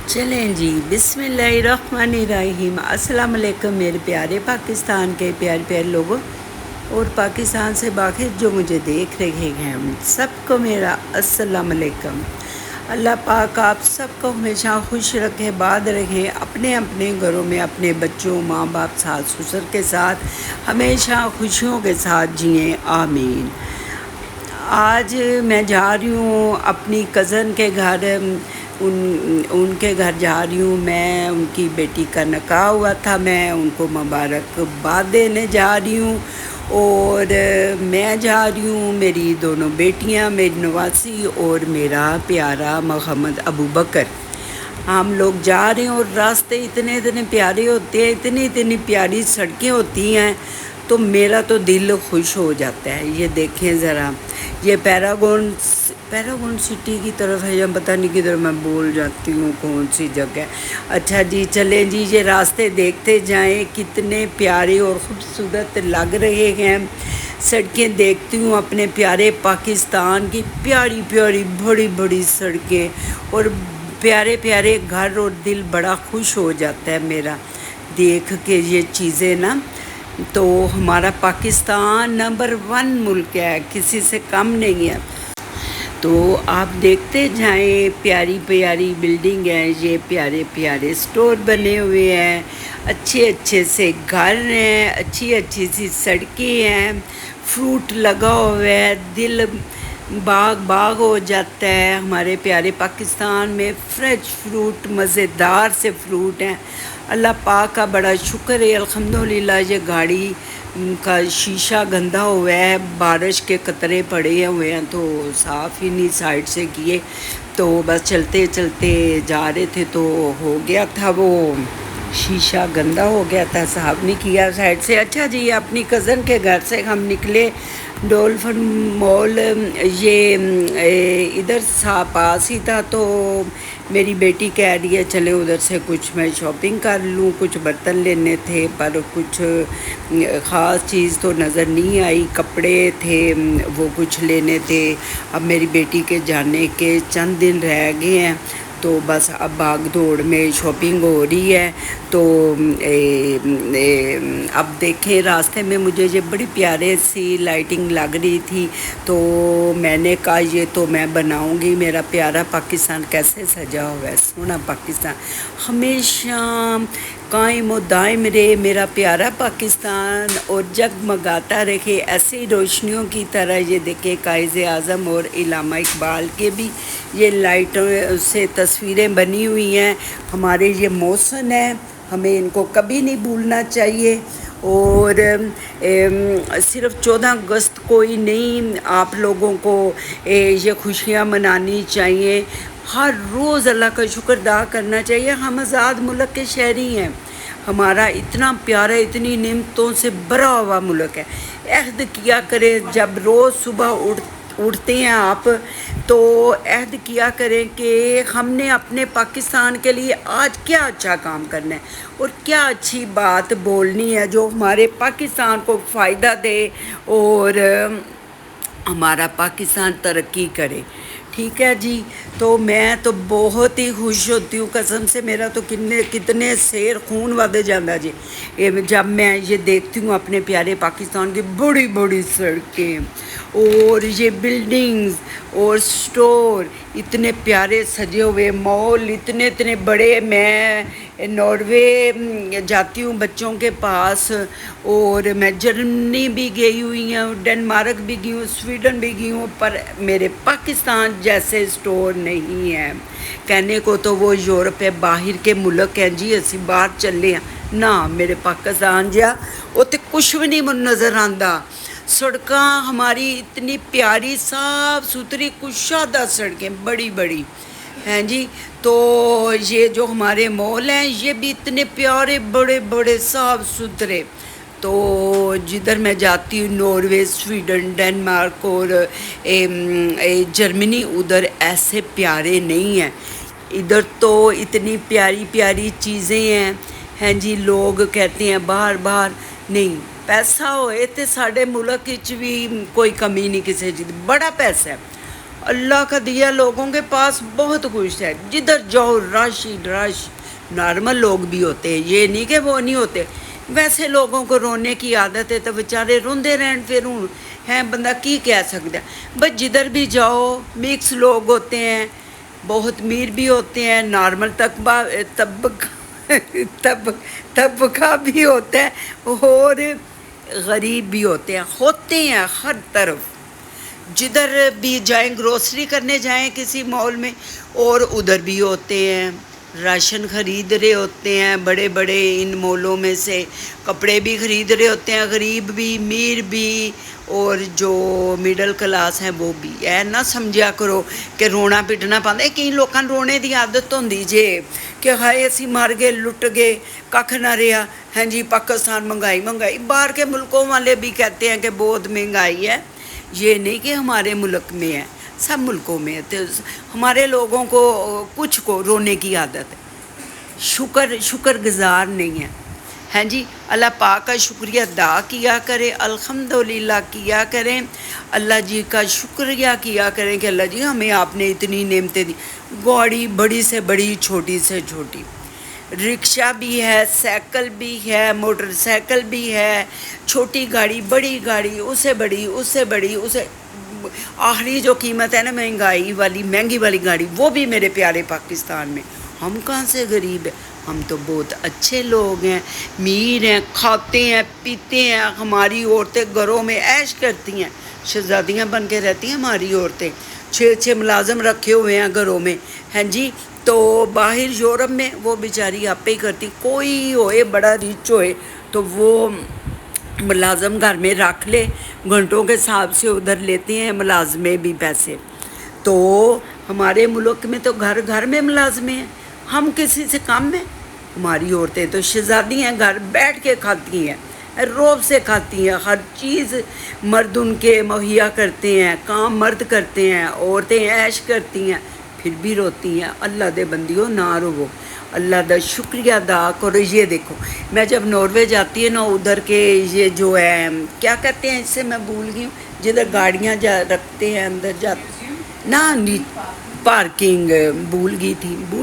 چلیں جی، بسم اللہ الرحمن الرحیم۔ السلام علیکم میرے پیارے پاکستان کے پیارے پیارے لوگوں اور پاکستان سے باہر جو مجھے دیکھ رہے ہیں سب کو میرا السلام علیکم۔ اللہ پاک آپ سب کو ہمیشہ خوش رکھے، باد رکھے، اپنے اپنے گھروں میں اپنے بچوں، ماں باپ، ساس سسر کے ساتھ ہمیشہ خوشیوں کے ساتھ جئیں، آمین۔ آج میں جا رہی ہوں اپنی کزن کے گھر، ان کے گھر جا رہی ہوں میں۔ ان کی بیٹی کا نکاح ہوا تھا، میں ان کو مبارکباد دینے جا رہی ہوں، اور میں جا رہی ہوں، میری دونوں بیٹیاں، میری نواسی اور میرا پیارا محمد ابو بکر، ہم لوگ جا رہے ہیں۔ اور راستے اتنے اتنے پیارے ہوتے ہیں، اتنی پیاری سڑکیں ہوتی ہیں، تو میرا تو دل خوش ہو جاتا ہے۔ یہ دیکھیں ذرا، یہ پیراگون سٹی کی طرف ہے، یا پتہ نہیں کدھر، میں بول جاتی ہوں کون سی جگہ۔ اچھا جی، چلیں جی، یہ راستے دیکھتے جائیں، کتنے پیارے اور خوبصورت لگ رہے ہیں۔ سڑکیں دیکھتی ہوں اپنے پیارے پاکستان کی، پیاری پیاری بڑی بڑی سڑکیں اور پیارے پیارے گھر، اور دل بڑا خوش ہو جاتا ہے میرا دیکھ کے یہ چیزیں نا۔ تو ہمارا پاکستان نمبر 1 ملک ہے، کسی سے کم نہیں ہے۔ تو آپ دیکھتے جائیں، پیاری پیاری بلڈنگ ہیں، یہ پیارے پیارے سٹور بنے ہوئے ہیں، اچھے اچھے سے گھر ہیں، اچھی سی سڑکیں ہیں، فروٹ لگا ہوا ہے، دل باغ ہو جاتا ہے۔ ہمارے پیارے پاکستان میں فریش فروٹ، مزیدار سے فروٹ ہیں۔ اللہ پاک کا بڑا شکر ہے، الحمدللہ۔ یہ گاڑی کا شیشہ گندہ ہوا ہے، بارش کے قطرے پڑے ہوئے ہیں، تو صاف ہی نہیں سائڈ سے کیے، تو بس چلتے چلتے جا رہے تھے، تو ہو گیا تھا، وہ شیشہ گندہ ہو گیا تھا، صاف نہیں کیا سائڈ سے۔ اچھا جی، اپنی کزن کے گھر سے ہم نکلے ڈولفن مال، یہ ادھر پاس ہی تھا، تو میری بیٹی کہہ رہی ہے چلے ادھر سے کچھ میں شاپنگ کر لوں، کچھ برتن لینے تھے، پر کچھ خاص چیز تو نظر نہیں آئی، کپڑے تھے وہ کچھ لینے تھے۔ اب میری بیٹی کے جانے کے چند دن رہ گئے ہیں، تو بس اب بھاگ دوڑ میں شاپنگ ہو رہی ہے۔ تو اب دیکھیں، راستے میں مجھے یہ بڑی پیارے سی لائٹنگ لگ رہی تھی، تو میں نے کہا یہ تو میں بناؤں گی، میرا پیارا پاکستان کیسے سجا ہوا ہے، سونا پاکستان ہمیشہ قائم و دائم رہے میرا پیارا پاکستان، اور جگمگاتا رہے ایسی روشنیوں کی طرح۔ یہ دیکھیں، قائد اعظم اور علامہ اقبال کے بھی یہ لائٹوں سے تصویریں بنی ہوئی ہیں۔ ہمارے یہ محسن ہیں، ہمیں ان کو کبھی نہیں بھولنا چاہیے۔ اور صرف 14 اگست کو ہی نہیں، آپ لوگوں کو یہ خوشیاں منانی چاہیے، ہر روز اللہ کا شکر ادا کرنا چاہیے۔ ہم آزاد ملک کے شہری ہیں، ہمارا اتنا پیارا، اتنی نعمتوں سے بھرا ہوا ملک ہے۔ عہد کیا کریں، جب روز صبح اٹھتے ہیں آپ، تو عہد کیا کریں کہ ہم نے اپنے پاکستان کے لیے آج کیا اچھا کام کرنا ہے، اور کیا اچھی بات بولنی ہے جو ہمارے پاکستان کو فائدہ دے، اور ہمارا پاکستان ترقی کرے۔ ٹھیک ہے جی، تو میں تو بہت ہی خوش ہوتی ہوں، قسم سے میرا تو کتنے سیر خون ود جانا جی جب میں یہ دیکھتی ہوں اپنے پیارے پاکستان کی بڑی بڑی سڑکیں، اور یہ بلڈنگز اور سٹور، اتنے پیارے سجے ہوئے مال، اتنے بڑے۔ میں ناروے جاتی ہوں بچوں کے پاس، اور میں جرمنی بھی گئی ہوئی ہوں، ڈنمارک بھی گئی ہوں، سویڈن بھی گئی ہوں، پر میرے پاکستان جیسے سٹور نہیں ہے۔ کہنے کو تو وہ یورپ ہے، باہر کے ملک ہیں جی، اسی باہر چلے ہیں نا، میرے پاکستان جا اتنے کچھ بھی نہیں نظر آتا۔ سڑکاں ہماری اتنی پیاری، صاف ستھری، کشادہ سڑکیں بڑی بڑی ہیں جی۔ تو یہ جو ہمارے مال ہیں، یہ بھی اتنے پیارے، بڑے بڑے، صاف ستھرے۔ تو جدھر میں جاتی ہوں، ناروے، سویڈن، ڈنمارک اور جرمنی، ادھر ایسے پیارے نہیں ہیں۔ ادھر تو اتنی پیاری پیاری چیزیں ہیں جی، لوگ کہتے ہیں باہر نہیں، پیسہ ہوئے تو ساڑھے ملک بھی کوئی کمی نہیں کسی چیز، بڑا پیسہ ہے۔ اللہ کا دیا لوگوں کے پاس بہت کچھ ہے، جدھر جاؤ رش ہی رش۔ نارمل لوگ بھی ہوتے ہیں، یہ نہیں کہ وہ نہیں ہوتے، ویسے لوگوں کو رونے کی عادت ہے تو بیچارے روندے رہن پھر ہیں، بندہ کی کہہ سکتا ہے۔ بس جدھر بھی جاؤ مکس لوگ ہوتے ہیں، بہت امیر بھی ہوتے ہیں، نارمل طبقہ بھی ہوتا ہے، اور غریب بھی ہوتے ہیں ہر طرف۔ جدھر بھی جائیں، گروسری کرنے جائیں کسی مال میں، اور ادھر بھی ہوتے ہیں، راشن خرید رہے ہوتے ہیں بڑے بڑے ان مولوں میں سے، کپڑے بھی خرید رہے ہوتے ہیں، غریب بھی امیر بھی، اور جو مڈل کلاس ہیں وہ بھی۔ اے نہ سمجھا کرو کہ رونا پٹنا پاندے، کئی لوکاں رونے دی عادت ہوندی جے کہ ہائے اسی مر گئے لٹ گئے ککھ نہ رہا۔ ہاں جی، پاکستان مہنگائی، باہر کے ملکوں والے بھی کہتے ہیں کہ بہت مہنگائی ہے، یہ نہیں کہ ہمارے ملک میں ہے، سب ملکوں میں ہے۔ تو ہمارے لوگوں کو کچھ کو رونے کی عادت ہے، شکر گزار نہیں ہے۔ ہاں جی، اللہ پاک کا شکریہ ادا کیا کرے، الحمدللہ کیا کریں، اللہ جی کا شکریہ کیا کریں کہ اللہ جی ہمیں آپ نے اتنی نعمتیں دی، گاڑی بڑی سے بڑی چھوٹی سے چھوٹی، رکشہ بھی ہے، سائیکل بھی ہے، موٹر سائیکل بھی ہے، چھوٹی گاڑی بڑی گاڑی، اسے بڑی اسے آخری جو قیمت ہے نا مہنگائی والی گاڑی، وہ بھی میرے پیارے پاکستان میں۔ ہم کہاں سے غریب ہیں، ہم تو بہت اچھے لوگ ہیں، امیر ہیں، کھاتے ہیں پیتے ہیں، ہماری عورتیں گھروں میں عیش کرتی ہیں، شہزادیاں بن کے رہتی ہیں ہماری عورتیں، 6 ملازم رکھے ہوئے ہیں گھروں میں۔ ہاں جی، تو باہر یورپ میں وہ بیچاری آپے ہی کرتی، کوئی ہوئے بڑا ریچ ہوئے تو وہ ملازم گھر میں رکھ لے، گھنٹوں کے حساب سے ادھر لیتے ہیں ملازمے بھی پیسے۔ تو ہمارے ملک میں تو گھر گھر میں ملازمے ہیں، ہم کسی سے کم ہیں؟ ہماری عورتیں تو شہزادی ہیں، گھر بیٹھ کے کھاتی ہیں، روب سے کھاتی ہیں، ہر چیز مرد ان کے مہیا کرتے ہیں، کام مرد کرتے ہیں، عورتیں عیش کرتی ہیں، پھر بھی روتی ہیں۔ اللہ دے بندیوں نہ رو، اللہ دا شکریہ ادا کرو۔ یہ دیکھو میں جب ناروے جاتی ہے نا، ادھر کے یہ جو ہے کیا کہتے ہیں، اس سے میں بھول گئی ہوں، جدھر گاڑیاں رکھتے ہیں اندر جاتے نہ، پارکنگ بھول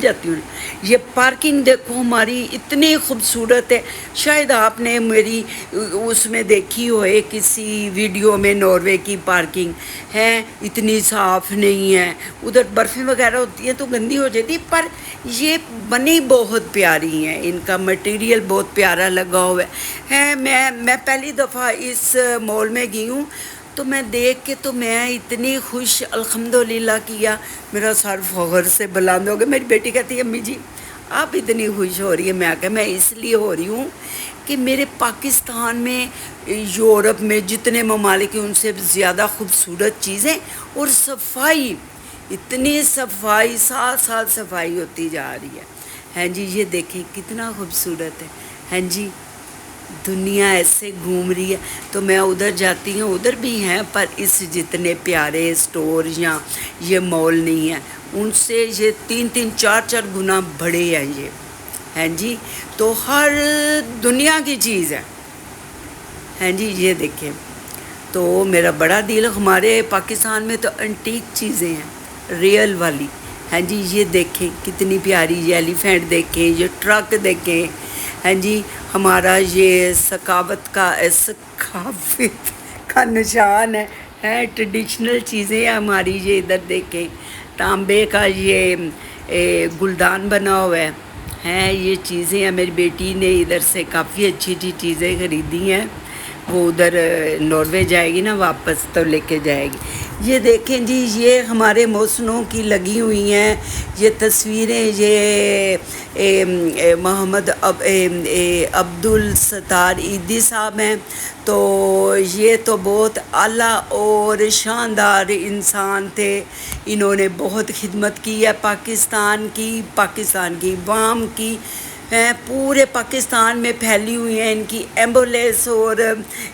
جاتی ہوں۔ یہ پارکنگ دیکھو ہماری اتنی خوبصورت ہے، شاید آپ نے میری اس میں دیکھی ہوئے کسی ویڈیو میں، ناروے کی پارکنگ ہے، اتنی صاف نہیں ہے، ادھر برفیں وغیرہ ہوتی ہیں تو گندی ہو جاتی، پر یہ بنی بہت پیاری ہیں، ان کا مٹیریل بہت پیارا لگا ہوا ہے۔ میں پہلی دفعہ اس مال میں گئی ہوں تو میں دیکھ کے تو میں اتنی خوش الحمدللہ کیا، میرا سر فخر سے بلند ہو گیا۔ میری بیٹی کہتی ہے امی جی آپ اتنی خوش ہو رہی ہے، میں کہ میں اس لیے ہو رہی ہوں کہ میرے پاکستان میں، یورپ میں جتنے ممالک ہیں ان سے زیادہ خوبصورت چیزیں، اور صفائی، اتنی صفائی، ساتھ ساتھ صفائی ہوتی جا رہی ہے۔ ہاں جی، یہ دیکھیں کتنا خوبصورت ہے۔ ہاں جی، دنیا ایسے گھوم رہی ہے، تو میں ادھر جاتی ہوں، ادھر بھی ہیں پر اس جتنے پیارے اسٹور یا یہ مال نہیں ہیں، ان سے یہ 3-4 گنا بڑے ہیں یہ۔ ہاں جی، تو ہر دنیا کی چیز ہے۔ ہاں جی، یہ دیکھیں تو میرا بڑا دل، ہمارے پاکستان میں تو انٹیک چیزیں ہیں، ریئل والی۔ ہاں جی، یہ دیکھیں کتنی پیاری، یہ ایلیفینٹ دیکھیں، یہ ٹرک دیکھیں۔ ہاں جی، ہمارا یہ ثقافت کا نشان ہے، ٹریڈیشنل چیزیں ہیں ہماری، یہ ادھر دیکھیں، تانبے کا یہ گلدان بنا ہوا ہے، یہ چیزیں ہیں، میری بیٹی نے ادھر سے کافی اچھی چیزیں خریدی ہیں، وہ ادھر ناروے جائے گی نا واپس تو لے کے جائے گی۔ یہ دیکھیں جی، یہ ہمارے موسنوں کی لگی ہوئی ہیں یہ تصویریں، یہ محمد عبدالستار عیدی صاحب ہیں، تو یہ تو بہت اعلیٰ اور شاندار انسان تھے، انہوں نے بہت خدمت کی ہے پاکستان کی عوام کی، پورے پاکستان میں پھیلی ہوئی ہیں ان کی ایمبولینس، اور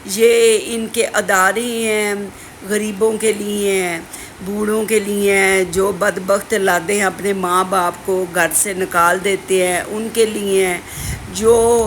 یہ ان کے ادارے ہیں، غریبوں کے لیے ہیں، بوڑھوں کے لیے ہیں، جو بدبخت لاتے ہیں اپنے ماں باپ کو گھر سے نکال دیتے ہیں ان کے لیے ہیں، جو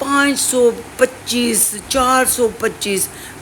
525 425,